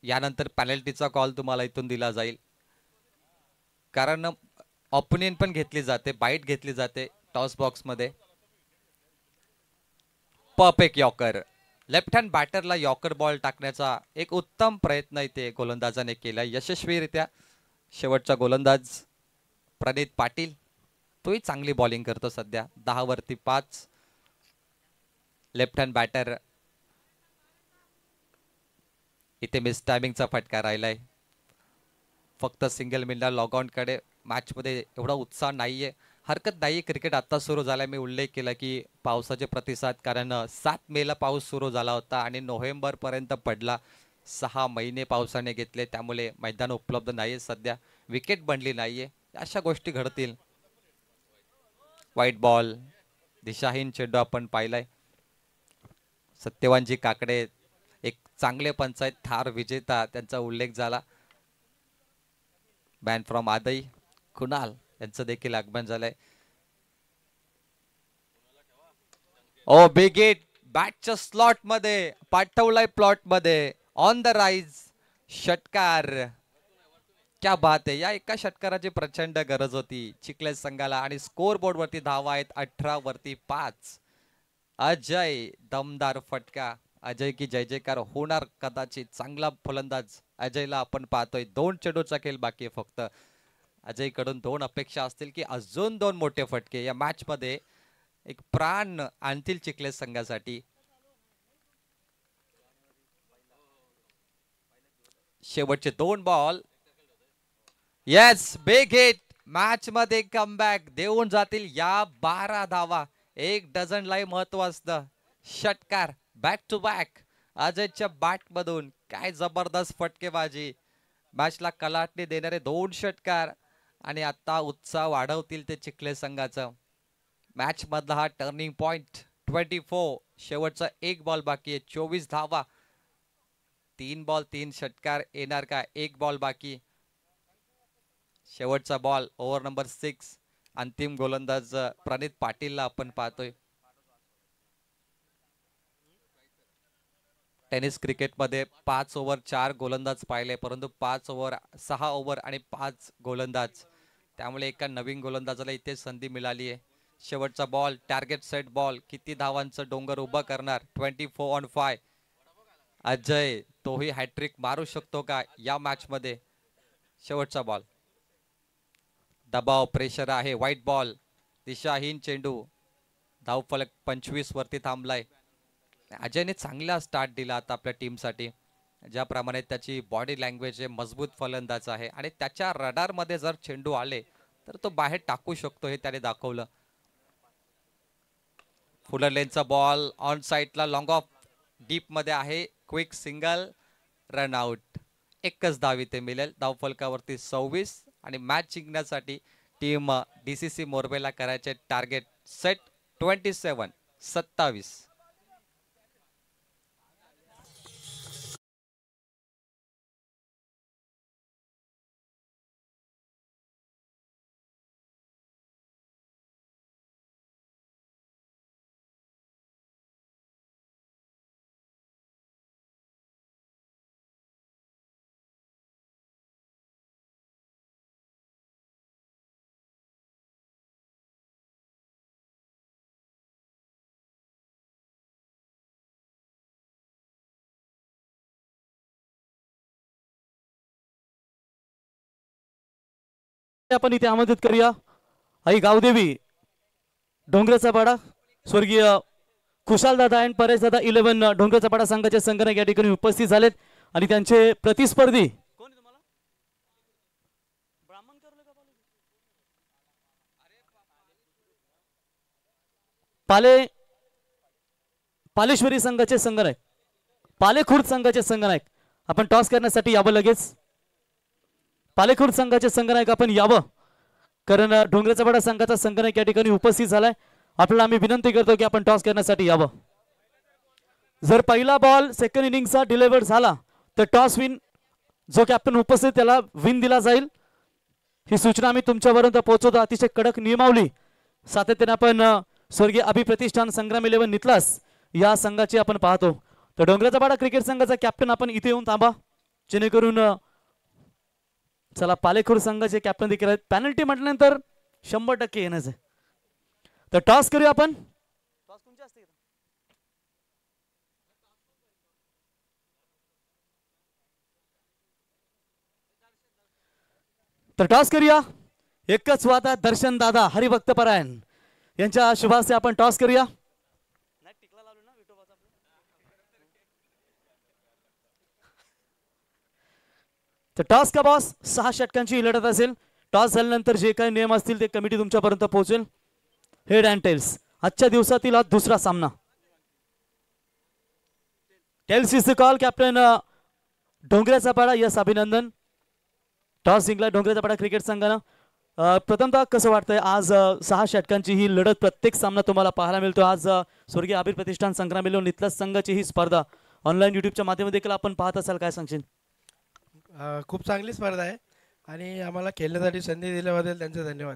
यानंतर पेनल्टीचा कॉल तुम्हाला इथून दिला जाईल, कारण ओपिनियन पण घेतली जाते, बाईट घेतली जाते टॉस बॉक्स मध्ये. परफेक्ट यॉकर, लेफ्ट हँड बॅटरला यॉकर बॉल टाकण्याचा एक उत्तम प्रयत्न इथे गोलंदाजाने केला यशस्वीरित्या. शेवटचा गोलंदाज प्रणित पाटील. तोही चांगली बॉलिंग करतो सध्या. 10 वरती 5. Left hand batter. इथे मिस टायमिंगचा फटका राहिलाय. फक्त सिंगल मिलर लॉग ऑन कडे मॅचमध्ये एवढा उत्साह नाहीये. हरकत नाही, क्रिकेट आता सुरू झालाय. मी उल्लेख केला की पावसाचे प्रतिसाद, कारण 7 मेला पाऊस सुरू झाला होता आणि नोव्हेंबर पर्यंत पडला. 6 महिने पावसाने घेतले, त्यामुळे मैदान उपलब्ध नाहीये सध्या. विकेट बनली नाहीये. अशा गोष्टी घडतील. White ball. दिशाहीन चेंडू आपण पाहिलाय. सत्यवानजी काकडे एक चांगले पंचायत थार विजेता, त्यांचा उल्लेख झाला. Ban from आदई. कुणाल यांचं देखील आगमन झालंय. ओ बिग हिट. बॅटच्या स्लॉट मध्ये पाठवलाय, प्लॉट मध्ये. On the rise. षटकार. क्या बात आहे. या एका षटकाराची प्रचंड गरज होती चिखले संघाला. आणि स्कोर बोर्ड वरती धावा आहेत 18 वरती 5. अजय दमदार फटका. अजय की जय जयकार होणार कदाचित. चांगला फलंदाज अजयला आपण पाहतोय. 2 चेंडूचा खेळ बाकी आहे फक्त. अजय कडून 2 अपेक्षा असतील की अजून 2 मोठे फटके या मॅच मध्ये एक प्राण आणतील चिखले संघासाठी. शेवटचे 2 ball. Yes, big hit. Match मध्ये कमबॅक देऊन जातील या 12 धावा. 1 डझन लाई महत्व असतं. षटकार बॅक टू बॅक अजयच्या बॅट मधून. काय जबरदस्त फटकेबाजी. मॅचला कलाटणी देणारे 2 षटकार. आणि आता उत्साह वाढवतील ते चिखले संघाचं. मॅच मधला हा टर्निंग पॉइंट. 24. शेवटचा 1 बॉल बाकी आहे. 24 धावा. 3 बॉल 3 षटकार येणार का? 1 बॉल बाकी. शेवटचा बॉल. Over number 6. अंतिम गोलंदाज प्रणित पाटीलला आपण पाहतोय. टेनिस क्रिकेटमध्ये 5 ओव्हर 4 गोलंदाज पाहिले, परंतु 5 ओव्हर 6 ओव्हर आणि 5 गोलंदाज. त्यामुळे एका नवीन गोलंदाजाला इथे संधी मिळाली आहे. शेवटचा बॉल. Target set ball. किती धावांचं डोंगर उभं करणार? 24 ऑन 5. अजय तोही हॅट्रिक मारू शकतो का या मॅच मध्ये? शेवटचा बॉल. दबाव, प्रेशर आहे. White ball. दिशाहीन चेंडू. धावफलक 25 वरती थांबलाय. अजयने चांगला स्टार्ट दिला आता आपल्या टीमसाठी. ज्याप्रमाणे त्याची बॉडी लँग्वेज आहे, मजबूत फलंदाज आहे आणि त्याच्या रडार मध्ये जर चेंडू आले तर तो बाहेर टाकू शकतो, हे त्याने दाखवलं. फुलर लेनचा बॉल ऑन साइडला. लॉंग ऑफ डीप मध्ये आहे. Quick single. Run out. एकच धाव इथे मिळेल. धावफलकावरती 26. आणि मॅच जिंकण्यासाठी टीम डीसीसी मोरबेला करायचे टार्गेट सेट 27. 27. आपण इथे आमंत्रित करूया आई गावदेवी डोंगराचा पाडा स्वर्गीय खुशाल दादा अँड परेश दादा 11 डोंगराचा पाडा संघाचे संघटक या ठिकाणी उपस्थित झालेत आणि त्यांचे प्रतिस्पर्धी पालेश्वरी संघाचे संघनायक, पालेखुर्द संघाचे संघनायक आपण टॉस करण्यासाठी यावं लगेच. पालेखुर्द संघाचे संघनायक आपण यावं, कारण डोंगराचा पाडा संघाचा संघनायक या ठिकाणी उपस्थित झालाय. आपल्याला आम्ही विनंती करतो की आपण टॉस करण्यासाठी यावं. जर पहिला बॉल सेकंड इनिंगचा डिलिव्हर झाला तर टॉस विन जो कॅप्टन उपस्थित त्याला विन दिला जाईल. ही सूचना आम्ही तुमच्यापर्यंत पोहोचवतो. अतिशय कडक नियमावली सातत्याने आपण स्वर्गीय अभिप्रतिष्ठान संग्राम 11 नितलास या संघाची आपण पाहतो. तर डोंगराचा पाडा क्रिकेट संघाचा कॅप्टन आपण इथे येऊन थांबा, जेणेकरून चला पालेखुर्द संघाचे कॅप्टन देखील आहेत. पॅनल्टी म्हटल्यानंतर 100% येण्याचं. तर टॉस करूया आपण. तर टॉस करूया. एकच वादा दर्शन दादा हरिभक्त परायण यांच्या शुभास्ते आपण टॉस करूया. तर टॉस का बॉस 6 षटकांची ही लढत असेल. टॉस झाल्यानंतर जे काही नियम असतील ते कमिटी तुमच्यापर्यंत पोहोचेल. हेड अँड टेल्स आजच्या दिवसातील हा दुसरा सामना. Tails is the call. Captain डोंगऱ्याचा पाडा. यस अभिनंदन. टॉस जिंकला डोंगऱ्याचा पाडा क्रिकेट संघानं. प्रथमतः कसं वाटतंय आज 6 षटकांची ही लढत प्रत्येक सामना तुम्हाला पाहायला मिळतो. आज स्वर्गीय आबिर प्रतिष्ठान संग्राम नितलस संघाची ही स्पर्धा ऑनलाईन युट्यूबच्या माध्यमातून देखील आपण पाहत असाल. काय सांगशील? खूप चांगली स्पर्धा आहे आणि आम्हाला खेळण्यासाठी संधी दिल्याबद्दल त्यांचे धन्यवाद.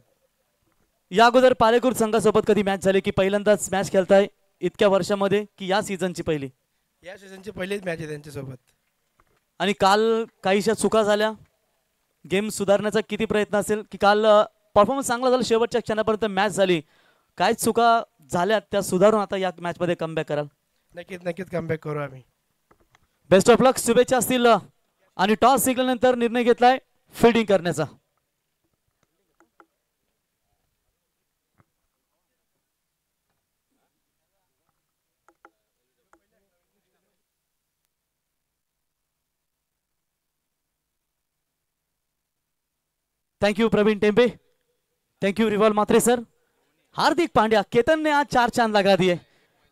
या अगोदर पालेकूर संघासोबत कधी मॅच झाली की पहिल्यांदाच मॅच खेळताय इतक्या वर्षामध्ये की या सीझनची पहिली? या सीझनची पहिलीच मॅच आहे त्यांच्यासोबत. आणि काल काहीशा चुका झाल्या. गेम सुधारण्याचा किती प्रयत्न असेल की काल परफॉर्मन्स चांगला झाला शेवटच्या क्षणापर्यंत मॅच झाली. काय चुका झाल्या त्या सुधारून आता या मॅचमध्ये कमबॅक कराल? नक्कीच कमबॅक करू आम्ही. Best of luck. शुभेच्छा असतील. आणि टॉस जिंकल्यानंतर निर्णय घेतलाय फिल्डिंग करण्याचा. Thank you Praveen Tempe. Thank you Rewal Matre sir. Hardik Pandya Ketan ने आज 4 चांद लगा दिए.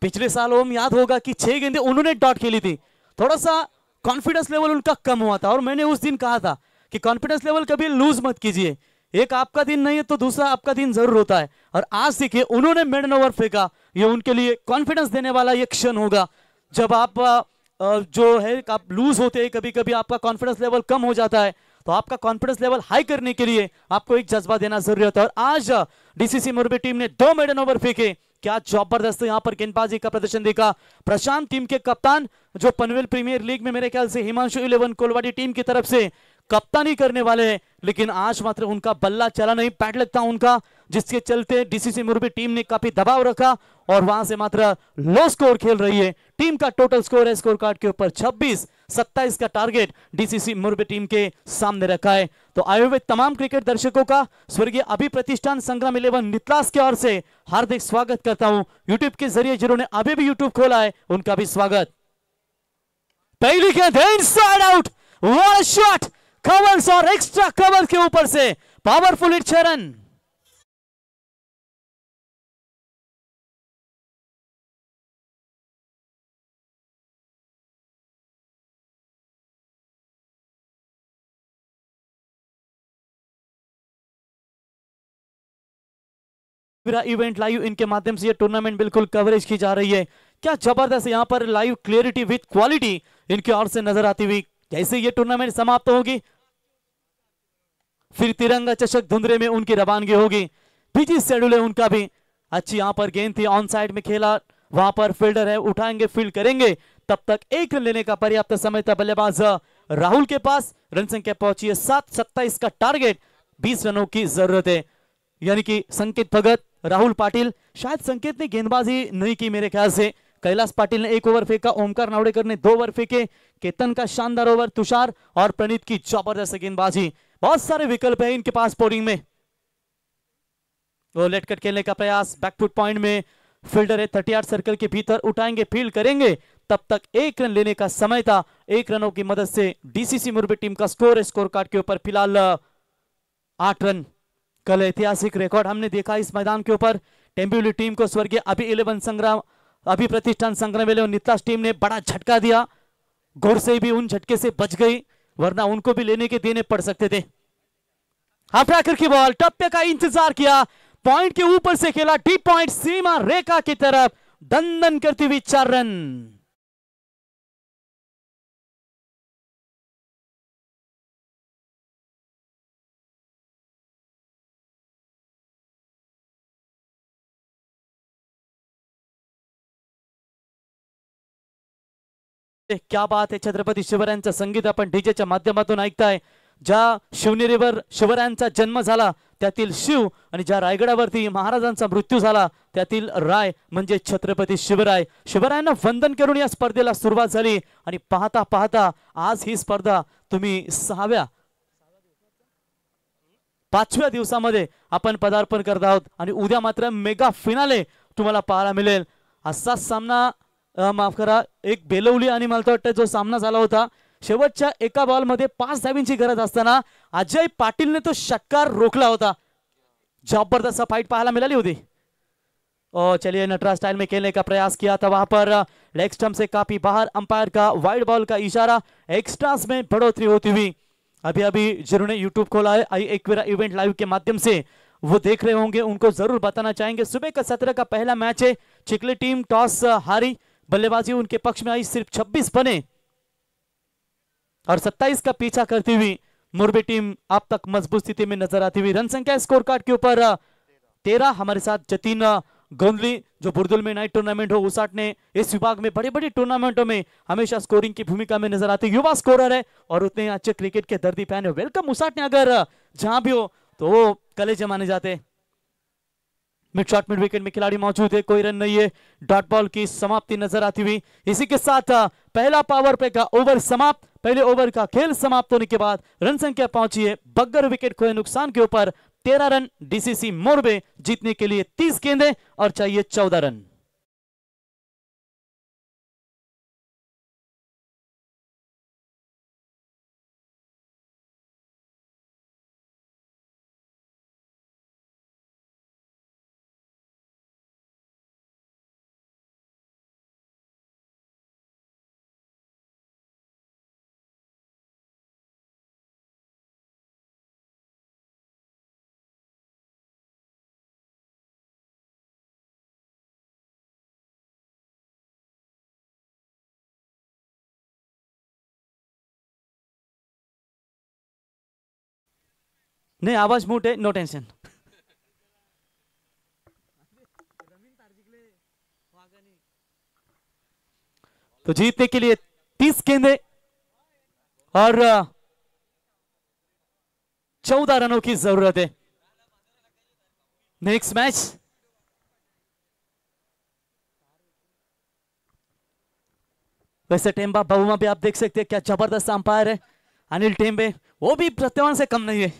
पिछले साल ओम याद होगा कि 6 गेंदें उन्होंने डॉट खेली थी. थोड़ा सा कॉन्फिडेंस लेवल उनका कम हुआ था और मैंने उस दिन कहा था कि कॉन्फिडेंस लेवल कभी लूज मत कीजिए. एक आपका दिन नहीं है तो दूसरा आपका दिन जरूर होता है. और आज देखिए उन्होंने मेडन ओवर फेंका. ये उनके लिए कॉन्फिडेंस देने वाला ये क्षण होगा. जब आप जो है आप लूज होते हैं कभी कभी आपका कॉन्फिडेंस लेवल कम हो जाता है तो आपका कॉन्फिडेंस लेवल हाई करने के लिए आपको एक जज्बा देना जरूरी होता है. और आज डीसीसी मोरबी टीम ने 2 मेडन ओवर फेंके. क्या जबरदस्त यहाँ पर गेंदबाजी का प्रदर्शन देखा. प्रशांत टीम के कप्तान जो पनवेल प्रीमियर लीग में मेरे ख्याल से हिमांशु 11 कोलवाड़ी टीम की तरफ से कप्तानी करने वाले हैं. लेकिन आज मात्र उनका बल्ला चला नहीं. पैडलक था उनका जिसके चलते डीसीसी मोरबी टीम ने काफी दबाव रखा और वहां से मात्र लो स्कोर खेल रही है. टीम का टोटल स्कोर है स्कोर कार्ड के ऊपर 26-27 का टारगेट डीसीसी मोरबी टीम के सामने रखा है. तो आए हुए तमाम क्रिकेट दर्शकों का स्वर्गीय अभी प्रतिष्ठान संग्राम 11 नितलास की ओर से हार्दिक स्वागत करता हूं. यूट्यूब के जरिए जिन्होंने अभी भी यूट्यूब खोला है उनका भी स्वागत. पहली गेंद inside out. What a shot. Covers और एक्स्ट्रा कवर के ऊपर से powerful hit 6 run. Event live इनके माध्यम से ये टूर्नामेंट बिल्कुल कवरेज की जा रही है. क्या जबरदस्त यहाँ पर लाइव क्लियरिटी विद क्वालिटी इनकी ओर से नजर आती हुई. जैसे ये टूर्नामेंट समाप्त होगी फिर तिरंगा चषक धुंधरे में उनकी रवानगी होगी. बिजी शेड्यूल है उनका भी. अच्छी यहाँ पर गेंद थी ऑन साइड में खेला. वहां पर फील्डर है उठाएंगे फील्ड करेंगे. तब तक 1 रन लेने का पर्याप्त समय था बल्लेबाज राहुल के पास. रन संख्या पहुंची है 7-27 का टारगेट. 20 रनों की जरूरत है. यानी कि संकेत भगत राहुल पाटिल. शायद संकेत ने गेंदबाजी नहीं की मेरे ख्याल से. कैलाश पाटिल ने 1 ओवर फेंका. ओमकार नावड़ेकर ने 2 ओवर फेंके. केतन का शानदार ओवर. तुषार और प्रणीत की जबरदस्त गेंदबाजी. बहुत सारे विकल्प है इनके पास बॉलिंग में. वो लेट कट खेलने का प्रयास. बैकफुट पॉइंट में फील्डर है 30 यार्ड सर्कल के भीतर. उठाएंगे फील्ड करेंगे. तब तक 1 रन लेने का समय था. 1 रनों की मदद से डीसीसी मोरबी टीम का स्कोर है स्कोर कार्ड के ऊपर फिलहाल 8 रन. कल ऐतिहासिक रिकॉर्ड हमने देखा इस मैदान के ऊपर. टेम्बिवली टीम को स्वर्गीय अभी प्रतिष्ठान संग्राम और नितलास टीम ने बड़ा झटका दिया. गौर से भी उन झटके से बच गई वरना उनको भी लेने के देने पड़ सकते थे. हाफ ट्रैकर की बॉल. टप्पे का इंतजार किया. पॉइंट के ऊपर से खेला. डीप पॉइंट सीमा रेखा की तरफ. दंदन करती हुई 4 रन. क्या बात आहे. छत्रपती शिवरायांचं संगीत आपण डीजेच्या माध्यमातून ऐकताय. ज्या शिवनेरीवर शिवरायांचा जन्म झाला त्यातील शिव आणि ज्या रायगडावरती महाराजांचा मृत्यू झाला त्यातील राय म्हणजे छत्रपती शिवराय. शिवरायांना वंदन करून या स्पर्धेला सुरुवात झाली आणि पाहता पाहता आज ही स्पर्धा तुम्ही 6व्या 5व्या दिवसामध्ये आपण पदार्पण करत आहोत आणि उद्या मात्र मेगा फिनाले तुम्हाला पाहायला मिळेल. असाच सामना माफ करा, एक बेलवली आणि मला वाटतं जो सामना झाला होता शेवटच्या एका बॉलमध्ये 5 धावींची गरज असताना अजय पाटीलने तो षटकार रोखला होता. जबरदस्त फाइट पाहायला मिळाली होती. और चलिए नटराज स्टाइल में खेलने का प्रयास किया था, वहां पर लेग स्टंप से काफी बाहर, अंपायर का वाइड बॉल का इशारा, एक्स्ट्रास में बढ़ोतरी होती हुई. अभी अभी जिन्होंने यूट्यूब खोला है आई एकवेरा इवेंट लाइव के माध्यम से वो देख रहे होंगे, उनको जरूर बताना चाहेंगे सुबह का सत्र का पहला मैच है. चिखली टीम टॉस हारी, बल्लेबाजी उनके पक्ष में आई, सिर्फ 26 बने और 27 का पीछा करती हुई मुरबी टीम अब तक मजबूत स्थिति में नजर आती हुई. रन संख्या स्कोर कार्ड के ऊपर 13. हमारे साथ जतीन गोंदली जो बुर्दुल में नाइट टूर्नामेंट हो उसाटने इस विभाग में बड़ी बड़ी टूर्नामेंटों में हमेशा स्कोरिंग की भूमिका में नजर आते, युवा स्कोरर है और उतने अच्छे क्रिकेट के दर्दी फैन है. वेलकम उसाटने, अगर जहां भी हो तो वो कलेजे माने जाते. मिड शॉट मिड विकेट में खिलाड़ी मौजूद है, कोई रन नहीं है, डॉट बॉल की समाप्ति नजर आती हुई. इसी के साथ पहला पावर प्ले का ओवर समाप्त. पहले ओवर का खेल समाप्त होने के बाद रन संख्या पहुंची है बगैर विकेट खोए नुकसान के ऊपर 13 रन. डीसीसी मोरबे जीतने के लिए 30 गेंदें और चाहिए 14 रन. नहीं आवाज मूट है, नो टेंशन. तो जीतने के लिए 30 गेंदें और 14 रनों की जरूरत है. नेक्स्ट मैच वैसे टेम्बा बहुमा भी आप देख सकते हैं क्या जबरदस्त अंपायर है अनिल टेम्बे, वो भी प्रत्यावन से कम नहीं है.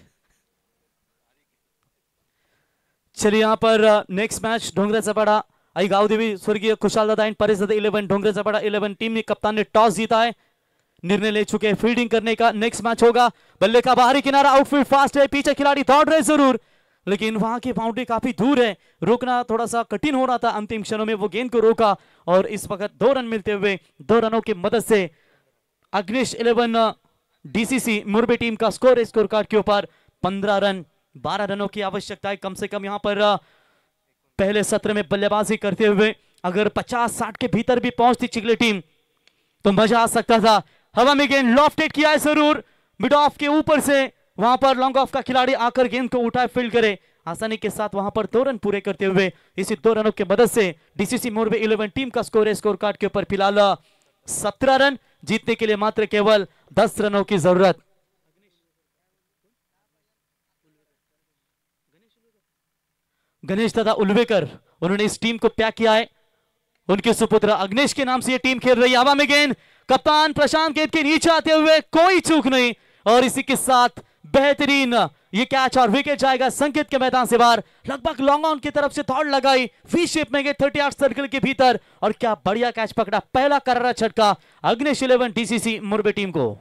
चलिए यहाँ पर नेक्स्ट मैच ढोंगरे बड़ा आई गावदेवी स्वर्गीय खुशाल दादा एंड परेश दादा 11 ढोंगरे बड़ा 11 टीम ने कप्तान ने टॉस जीता है, निर्णय ले चुके हैं फील्डिंग करने का. नेक्स्ट मैच होगा, बल्ले का बाहरी किनारा, आउटफील्ड फास्ट है, पीछे खिलाड़ी दौड़ रहे जरूर लेकिन वहां की बाउंड्री काफी दूर है, रोकना थोड़ा सा कठिन हो रहा था. अंतिम क्षणों में वो गेंद को रोका और इस वक्त 2 रन मिलते हुए 2 रनों की मदद से अग्निश 11 डीसीसी मुरबी टीम का स्कोर स्कोर कार्ड के ऊपर 15 रन. 12 रनों की आवश्यकता है कम से कम यहाँ पर पहले सत्र में बल्लेबाजी करते हुए. अगर 50-60 के भीतर भी पहुंचती चिखली टीम तो मजा आ सकता था. हवा में गेंद लॉफ्टेड किया है जरूर, मिड ऑफ के ऊपर से वहां पर लॉन्ग ऑफ का खिलाड़ी आकर गेंद को उठाए फील्ड करे, आसानी के साथ वहां पर 2 रन पूरे करते हुए इसी 2 रनों की मदद से डीसीसी मोरबी 11 टीम का स्कोर है स्कोर कार्ड के ऊपर फिलहाल 17 रन. जीतने के लिए मात्र केवल 10 रनों की जरूरत. गणेश दादा उल्वेकर उन्होंने इस टीम को पैक किया है, उनके सुपुत्र अग्नेश के नाम से ये टीम खेल रही है. हवा में गेंद, कप्तान प्रशांत गेंद के नीचे आते हुए कोई चूक नहीं और इसी के साथ बेहतरीन ये कैच और विकेट जाएगा संकेत के मैदान से बाहर. लगभग लॉन्ग ऑन की तरफ से दौड़ लगाई, वी शेप में गए 38 सर्कल के भीतर और क्या बढ़िया कैच पकड़ा. पहला करारा झटका अग्निश 11 डीसीसी मुरबी टीम को.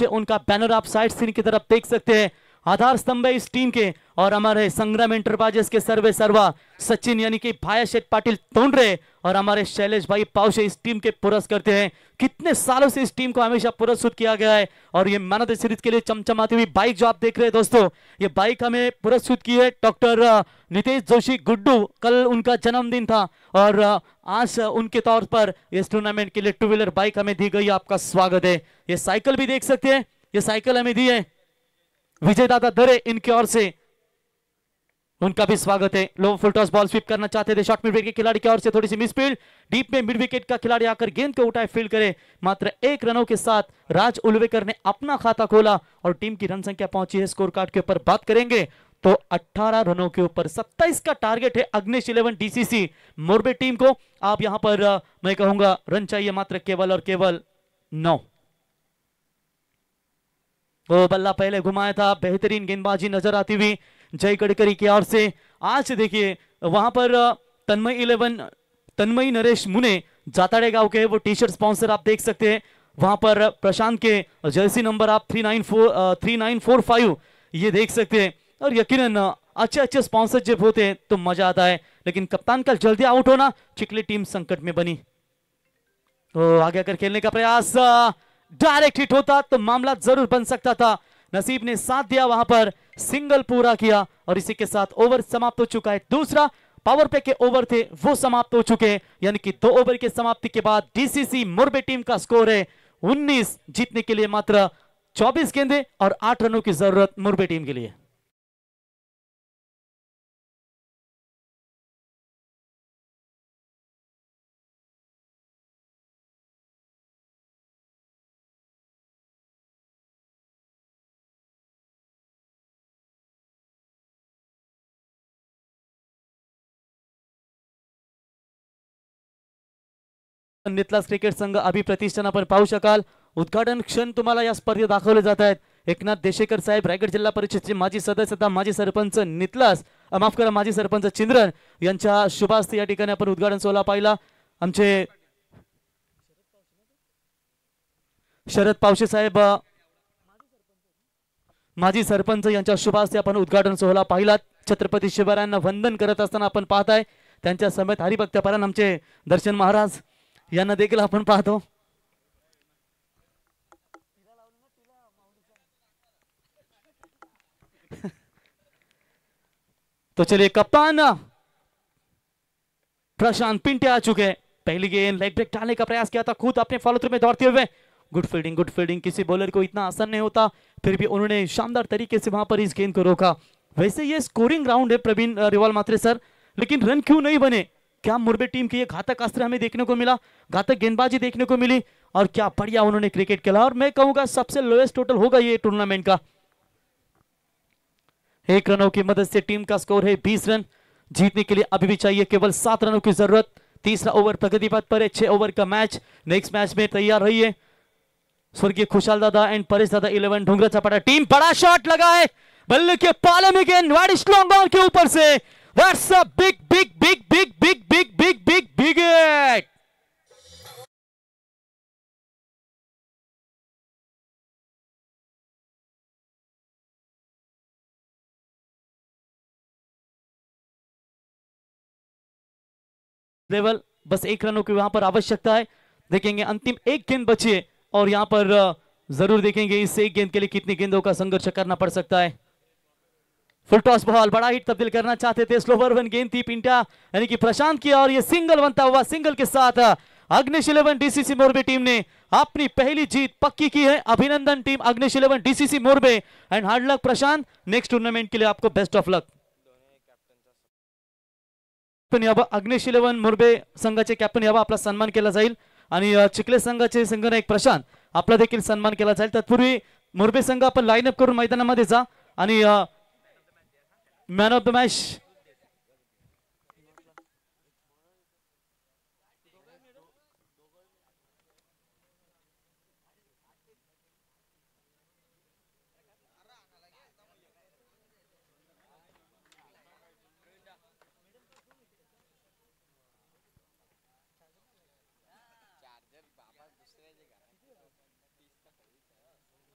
उनका बैनर आप साइड सीन की तरफ देख सकते हैं, आधार स्तंभ है इस टीम के और हमारे संग्राम एंटरप्राइजेस के सर्वे सर्वा सचिन यानी कि भाया शेठ पाटिल तोंडरे और हमारे शैलेश भाई पाउशे इस टीम के पुरस्कृत करते हैं. कितने सालों से इस टीम को हमेशा पुरस्कृत किया गया है और ये मैन ऑफ द सीरीज के लिए चमचमाती हुई बाइक जो आप देख रहे हैं दोस्तों, ये बाइक हमें पुरस्कृत की है डॉक्टर नितेश जोशी गुड्डू. कल उनका जन्मदिन था और आज उनके तौर पर इस टूर्नामेंट के लिए 2 व्हीलर बाइक हमें दी गई. आपका स्वागत है. ये साइकिल भी देख सकते हैं, ये साइकिल हमें दी है विजय दादा दरे इनकी ओर से. उनका भी स्वागत है। Low full toss ball sweep करना चाहते थे, शॉर्ट मिड विकेट के खिलाड़ी की ओर से थोड़ी सी मिसफील्ड, डीप में मिड विकेट का खिलाड़ी आकर गेंद को उठाए फील्ड करे, मात्र 1 रनों के साथ राज उल्वेकर ने अपना खाता खोला और टीम की रन संख्या पहुंची है। स्कोर कार्ड के ऊपर बात करेंगे तो 18 रनों के ऊपर 27 का टारगेट है अग्निश 11 डीसीसी मोरबे टीम को। आप यहां पर मैं कहूंगा रन चाहिए मात्र केवल और केवल 9। वो बल्ला पहले घुमाया था, बेहतरीन गेंदबाजी नजर आती हुई जय गडकरी की ओर से। आज देखिए वहां पर तन्मयी नरेश मुने जाताड़े गांव के वो टी शर्ट स्पॉन्सर आप देख सकते हैं। वहां पर प्रशांत के जर्सी नंबर आप 3945 ये देख सकते हैं। और यकीनन अच्छे अच्छे स्पॉन्सर जब होते हैं तो मजा आता है, लेकिन कप्तान का जल्दी आउट होना चिखली टीम संकट में बनी। तो आगे आकर खेलने का प्रयास, डायरेक्ट हिट होता तो मामला जरूर बन सकता था, नसीब ने साथ दिया, वहां पर सिंगल पूरा किया और इसी के साथ ओवर समाप्त हो चुका है। दूसरा power play K over the वो समाप्त हो चुके हैं, यानी कि 2 ओवर की समाप्ति के बाद डीसीसी मोरबे टीम का स्कोर है 19, जीतने के लिए मात्र 24 गेंदे और 8 रनों की जरूरत मोरबे टीम के लिए। नितलास क्रिकेट संघ अभी प्रतिष्ठान आपण पाहू शकाल। उद्घाटन क्षण तुम्हाला या स्पर्धेत दाखवले जात आहेत। एकनाथ देशेकर साहेब रायगड जिल्हा परिषदेचे माजी सदस्य तथा माजी सरपंच नितलास, माफ करा माजी सरपंच चिंद्रन यांच्या शुभास्ते या ठिकाणी आपण उद्घाटन सोहळा पाहिला। आमचे शरद पावशे साहेब माजी सरपंच यांच्या शुभास्ते आपण उद्घाटन सोहळा पाहिला। छत्रपती शिवरायांना वंदन करत असताना आपण पाहताय, त्यांच्या समेत हरिभक्त परायण आमचे दर्शन महाराज यांना देखील आपण पाहतो। तो चलिए कप्तान प्रशांत पिंटे आ चुके हैं। पहली गेंद लेग ब्रेक डालने का प्रयास किया था, खुद अपने फॉलो थ्रू में दौड़ते हुए। गुड फील्डिंग, किसी बॉलर को इतना आसान नहीं होता, फिर भी उन्होंने शानदार तरीके से वहां पर इस गेंद को रोका। वैसे ये स्कोरिंग राउंड है प्रवीण रिवाल मात्रे सर, लेकिन रन क्यों नहीं बने? क्या मुरबे टीम की ये घातक अस्त्र हमें देखने को मिला, घातक गेंदबाजी देखने को मिली और क्या बढ़िया उन्होंने क्रिकेट खेला। और मैं कहूंगा सबसे लोएस्ट टोटल होगा ये टूर्नामेंट का। 1 रनों की मदद से टीम का स्कोर है 20 रन। जीतने के लिए अभी भी चाहिए केवल 7 रनों की जरूरत। तीसरा ओवर प्रगति पथ पर है, 6 ओवर का मैच। नेक्स्ट मैच में तैयार रहिए। स्वर्गीय खुशाल दादा एंड परेश दादा 11 ढूंगरा चपाटा टीम। बड़ा शॉट लगा है बल्ले के पाले में, गेंद वाइड स्लॉन्ग बॉल के ऊपर से। That's a big hit. Level बस 1 रनों की वहां पर आवश्यकता है। देखेंगे अंतिम 1 गेंद बची है और यहां पर जरूर देखेंगे इस 1 गेंद के लिए कितनी गेंदों का संघर्ष करना पड़ सकता है। फुल टॉस बॉल, बड़ा हिट तब्दील करना चाहते थे, स्लोवर वन गेंद थी पिंटा यानी कि प्रशांत की और ये सिंगल बनता हुआ, सिंगल के साथ अग्निश 11 डीसीसी मोरबे टीम ने अपनी पहली जीत पक्की की है। अभिनंदन टीम अग्निश 11 डीसीसी मोरबे एंड हार्ड लक प्रशांत, नेक्स्ट टूर्नामेंट के लिए आपको बेस्ट ऑफ लक। पण याबा अग्निश 11 मोरबे संघाचे कॅप्टन याबा आपला सन्मान केला जाईल आणि चिखले संघाचे संघनायक प्रशांत आपला देखील सन्मान केला जाईल। तत्पूर्वी मोरबे संघ आपण लाईन अप करून मैदानामध्ये जा आणि मॅन ऑफ द मॅच